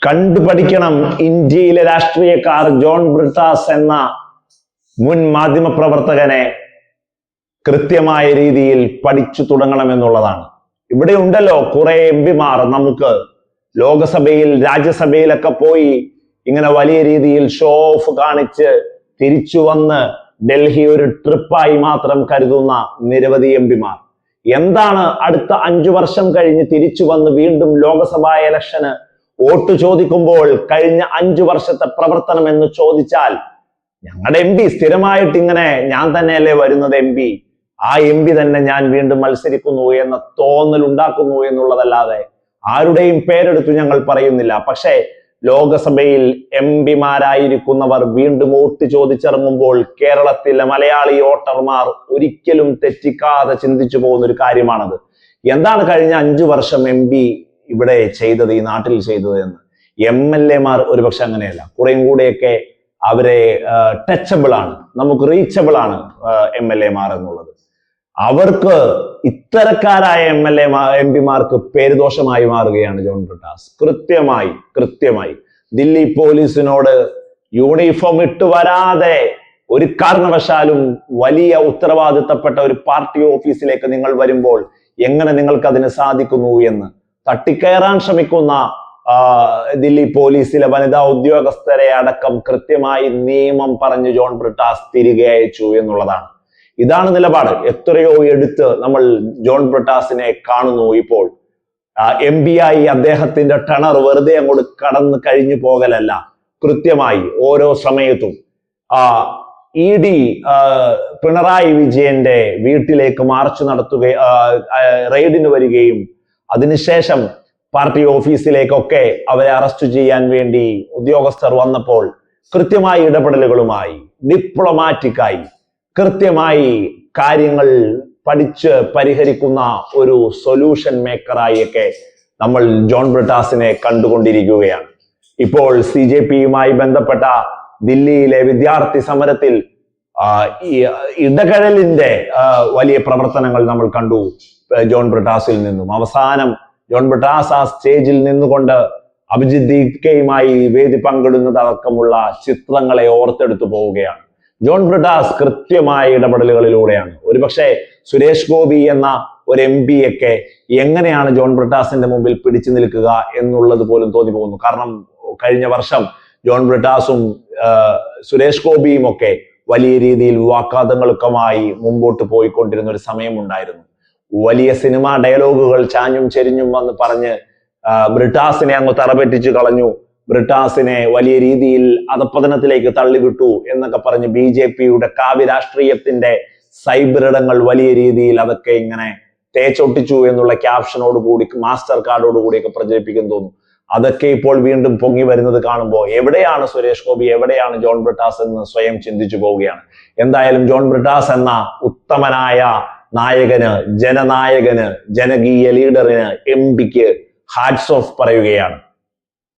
കണ്ടുപഠിക്കണം ഇന്ത്യയിലെ രാഷ്ട്രീയക്കാർ ജോൺ ബ്രിട്ടാസ് എന്ന മുൻ മാധ്യമ പ്രവർത്തകനെ കൃത്യമായ രീതിയിൽ പഠിച്ചു തുടങ്ങണമെന്നുള്ളതാണ്. ഇവിടെ ഉണ്ടല്ലോ കുറെ എംപിമാർ നമുക്ക് ലോകസഭയിൽ രാജ്യസഭയിലൊക്കെ പോയി ഇങ്ങനെ വലിയ രീതിയിൽ ഷോ ഓഫ് കാണിച്ച് തിരിച്ചു വന്ന് ഡൽഹി ഒരു ട്രിപ്പായി മാത്രം കരുതുന്ന നിരവധി എംപിമാർ. എന്താണ് അടുത്ത 5 വർഷം കഴിഞ്ഞ് തിരിച്ചു വന്ന് വീണ്ടും ലോകസഭാ ഇലക്ഷന് വോട്ട് ചോദിക്കുമ്പോൾ കഴിഞ്ഞ 5 വർഷത്തെ പ്രവർത്തനം എന്ന് ചോദിച്ചാൽ, ഞങ്ങളുടെ എം പി സ്ഥിരമായിട്ട് ഇങ്ങനെ ഞാൻ തന്നെയല്ലേ വരുന്നത് ആ എം പി തന്നെ ഞാൻ വീണ്ടും മത്സരിക്കുന്നു എന്ന തോന്നൽ ഉണ്ടാക്കുന്നു എന്നുള്ളതല്ലാതെ ആരുടെയും പേരെടുത്തു ഞങ്ങൾ പറയുന്നില്ല. പക്ഷേ ലോകസഭയിൽ എം പിമാരായിരിക്കുന്നവർ വീണ്ടും വോട്ട് ചോദിച്ചിറങ്ങുമ്പോൾ കേരളത്തിലെ മലയാളി വോട്ടർമാർ ഒരിക്കലും തെറ്റിക്കാതെ ചിന്തിച്ചു പോകുന്ന ഒരു കാര്യമാണത്. എന്താണ് കഴിഞ്ഞ 5 വർഷം എം പി ഇവിടെ ചെയ്തത്, ഈ നാട്ടിൽ ചെയ്തത് എന്ന്. എം എൽ എമാർ ഒരുപക്ഷെ അങ്ങനെയല്ല, കുറേയും കൂടെയൊക്കെ അവരെ ടച്ചബിൾ ആണ്, നമുക്ക് റീച്ചബിൾ ആണ് എം എൽ എമാർ എന്നുള്ളത്. അവർക്ക് ഇത്തരക്കാരായ എം പിമാർക്ക് പേരുദോഷമായി മാറുകയാണ് ജോൺ ബ്രിട്ടാസ്. കൃത്യമായി ദില്ലി പോലീസിനോട് യൂണിഫോം ഇട്ട് വരാതെ ഒരു കാരണവശാലും വലിയ ഉത്തരവാദിത്തപ്പെട്ട ഒരു പാർട്ടി ഓഫീസിലേക്ക് നിങ്ങൾ വരുമ്പോൾ എങ്ങനെ നിങ്ങൾക്ക് അതിന് സാധിക്കുന്നു എന്ന് തട്ടിക്കയറാൻ ശ്രമിക്കുന്ന ദില്ലി പോലീസിലെ വനിതാ ഉദ്യോഗസ്ഥരെ അടക്കം കൃത്യമായി നിയമം പറഞ്ഞ് ജോൺ ബ്രിട്ടാസ് തിരികെ അയച്ചു എന്നുള്ളതാണ്. ഇതാണ് നിലപാട്. എത്രയോ എടുത്ത് നമ്മൾ ജോൺ ബ്രിട്ടാസിനെ കാണുന്നു. ഇപ്പോൾ എം പി ആയി അദ്ദേഹത്തിന്റെ ടെണർ വെറുതെ അങ്ങോട്ട് കടന്നു കഴിഞ്ഞു പോകലല്ല, കൃത്യമായി ഓരോ സമയത്തും ED പിണറായി വിജയന്റെ വീട്ടിലേക്ക് മാർച്ച് നടത്തുകയും റെയ്ഡിന് വരികയും അതിനുശേഷം പാർട്ടി ഓഫീസിലേക്കൊക്കെ അവരെ അറസ്റ്റ് ചെയ്യാൻ വേണ്ടി ഉദ്യോഗസ്ഥർ വന്നപ്പോൾ കൃത്യമായ ഇടപെടലുകളുമായി ഡിപ്ലോമാറ്റിക്കായി കൃത്യമായി കാര്യങ്ങൾ പഠിച്ച് പരിഹരിക്കുന്ന ഒരു സൊല്യൂഷൻ മേക്കറായി ഒക്കെ നമ്മൾ ജോൺ ബ്രിട്ടാസിനെ കണ്ടുകൊണ്ടിരിക്കുകയാണ്. ഇപ്പോൾ CJP-യുമായി ബന്ധപ്പെട്ട ദില്ലിയിലെ വിദ്യാർത്ഥി സമരത്തിൽ ഇടകഴലിന്റെ വലിയ പ്രവർത്തനങ്ങൾ നമ്മൾ കണ്ടു ജോൺ ബ്രിട്ടാസിൽ നിന്നും. അവസാനം ജോൺ ബ്രിട്ടാസ് ആ സ്റ്റേജിൽ നിന്നുകൊണ്ട് അഭിജിത്ത് ദീപ്കയുമായി വേദി പങ്കിടുന്നതടക്കമുള്ള ചിത്രങ്ങളെ ഓർത്തെടുത്തു പോവുകയാണ്. ജോൺ ബ്രിട്ടാസ് കൃത്യമായ ഇടപെടലുകളിലൂടെയാണ്. ഒരുപക്ഷെ സുരേഷ് ഗോപി എന്ന ഒരു MP ഒക്കെ എങ്ങനെയാണ് ജോൺ ബ്രിട്ടാസിന്റെ മുമ്പിൽ പിടിച്ചു നിൽക്കുക എന്നുള്ളത് പോലും തോന്നി പോകുന്നു. കാരണം കഴിഞ്ഞ വർഷം ജോൺ ബ്രിട്ടാസും സുരേഷ് ഗോപിയും ഒക്കെ വലിയ രീതിയിൽ വാക്കാതങ്ങൾക്കുമായി മുമ്പോട്ട് പോയിക്കൊണ്ടിരുന്ന ഒരു സമയമുണ്ടായിരുന്നു. വലിയ സിനിമാ ഡയലോഗുകൾ ചാഞ്ഞും ചെരിഞ്ഞും വന്ന് പറഞ്ഞ് ബ്രിട്ടാസിനെ അങ്ങ് തറപറ്റിച്ചു കളഞ്ഞു, ബ്രിട്ടാസിനെ വലിയ രീതിയിൽ അധപ്പതനത്തിലേക്ക് തള്ളിവിട്ടു എന്നൊക്കെ പറഞ്ഞ് BJP-യുടെ കാവ്യ രാഷ്ട്രീയത്തിന്റെ സൈബറിടങ്ങൾ വലിയ രീതിയിൽ അതൊക്കെ ഇങ്ങനെ തേച്ചൊട്ടിച്ചു എന്നുള്ള ക്യാപ്ഷനോട് കൂടി മാസ്റ്റർ കാർഡോട് കൂടിയൊക്കെ പ്രചരിപ്പിക്കുന്നു തോന്നുന്നു. അതൊക്കെ ഇപ്പോൾ വീണ്ടും പൊങ്ങി വരുന്നത് കാണുമ്പോൾ എവിടെയാണ് സുരേഷ് ഗോപി, എവിടെയാണ് ജോൺ ബ്രിട്ടാസ് എന്ന് സ്വയം ചിന്തിച്ചു പോവുകയാണ്. എന്തായാലും ജോൺ ബ്രിട്ടാസ് എന്ന ഉത്തമനായ നായകന്, ജനനായകന്, ജനകീയ ലീഡറിന്, MP-ക്ക് ഹാറ്റ്സ് ഓഫ് പറയുകയാണ്.